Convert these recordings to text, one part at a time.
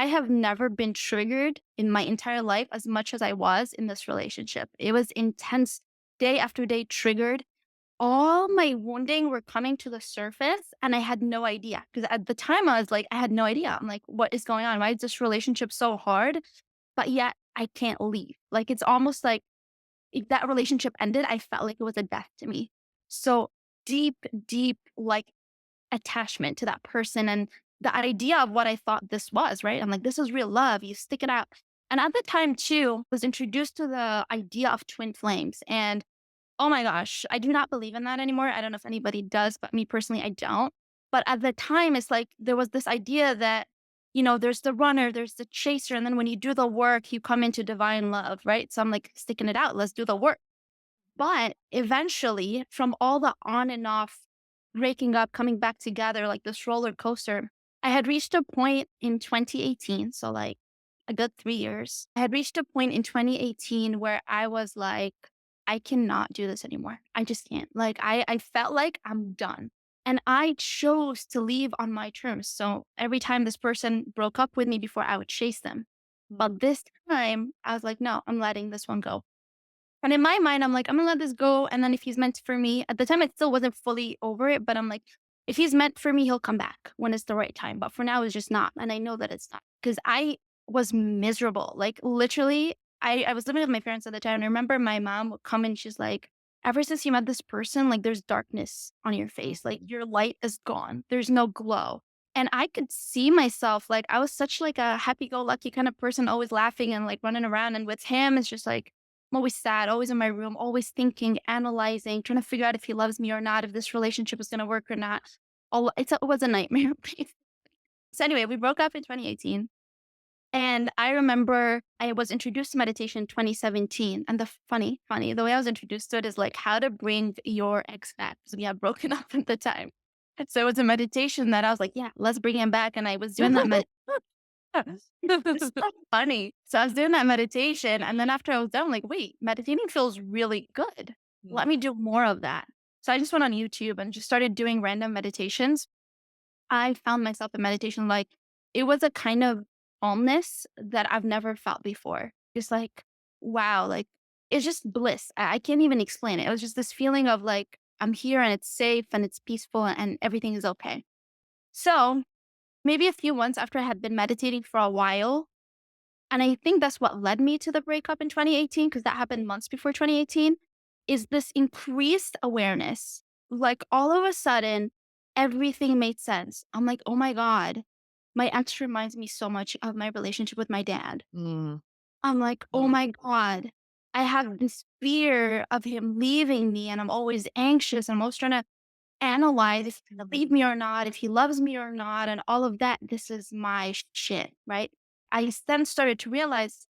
I have never been triggered in my entire life as much as I was in this relationship. It was intense, day after day triggered. All my wounding were coming to the surface and I had no idea. Because at the time I was like, I had no idea. I'm like, what is going on? Why is this relationship so hard? But yet I can't leave. Like it's almost like if that relationship ended, I felt like it was a death to me. So deep, deep like attachment to that person and the idea of what I thought this was, right? I'm like, this is real love. You stick it out. And at the time too, was introduced to the idea of twin flames. And oh my gosh, I do not believe in that anymore. I don't know if anybody does, but me personally, I don't. But at the time, it's like there was this idea that, there's the runner, there's the chaser. And then when you do the work, you come into divine love, right? So I'm like sticking it out. Let's do the work. But eventually, from all the on and off, breaking up, coming back together, like this roller coaster, I had reached a point in 2018. So, like a good 3 years. I had reached a point in 2018 where I was like, I cannot do this anymore. I just can't. Like, I felt like I'm done. And I chose to leave on my terms. So every time this person broke up with me before, I would chase them. But this time, I was like, no, I'm letting this one go. And in my mind, I'm like, I'm gonna let this go. And then if he's meant for me, at the time, I still wasn't fully over it, but I'm like, if he's meant for me, he'll come back when it's the right time. But for now, it's just not. And I know that it's not because I was miserable. Like literally, I was living with my parents at the time. And I remember my mom would come and she's like, ever since you met this person, like there's darkness on your face. Like your light is gone. There's no glow. And I could see myself like I was such like a happy go lucky kind of person, always laughing and like running around. And with him, it's just like I'm always sad, always in my room, always thinking, analyzing, trying to figure out if he loves me or not, if this relationship is going to work or not. It was a nightmare. So anyway, we broke up in 2018. And I remember I was introduced to meditation in 2017. And the funny, the way I was introduced to it is like how to bring your ex back because we had broken up at the time. And so it was a meditation that I was like, yeah, let's bring him back. And I was doing that it's so funny. So I was doing that meditation, and then after I was done, I'm like, wait, meditating feels really good. Let me do more of that. So I just went on YouTube and just started doing random meditations. I found myself in meditation like it was a kind of calmness that I've never felt before. Just like, wow, like it's just bliss. I can't even explain it. It was just this feeling of like, I'm here and it's safe and it's peaceful and everything is okay. So maybe a few months after I had been meditating for a while, and I think that's what led me to the breakup in 2018, because that happened months before 2018, is this increased awareness. Like all of a sudden, everything made sense. I'm like, oh my God, my ex reminds me so much of my relationship with my dad. Mm. I'm like, oh my God, I have this fear of him leaving me, and I'm always anxious. I'm always trying to analyze if he's gonna leave me or not, if he loves me or not, and all of that. This is my shit, right? Then started to realize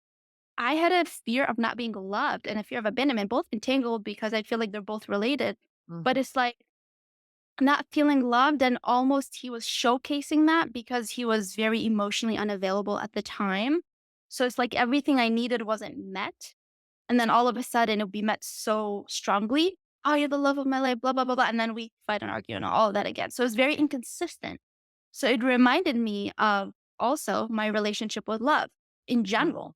I had a fear of not being loved and a fear of abandonment, both entangled because I feel like they're both related. But Mhm. it's like not feeling loved, and almost he was showcasing that because he was very emotionally unavailable at the time. So it's like everything I needed wasn't met. And then all of a sudden it'll be met so strongly. Oh, you're the love of my life, blah, blah, blah, blah. And then we fight and argue and all of that again. So it's very inconsistent. So it reminded me of also my relationship with love in general.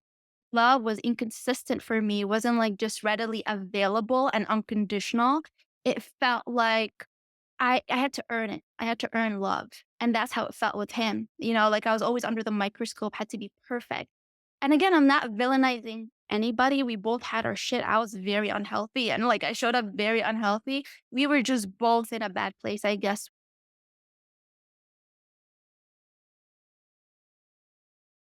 Love was inconsistent for me. It wasn't like just readily available and unconditional. It felt like I had to earn it. I had to earn love. And that's how it felt with him. Like I was always under the microscope, had to be perfect. And again, I'm not villainizing anybody. We both had our shit. I was very unhealthy and like I showed up very unhealthy. We were just both in a bad place, I guess,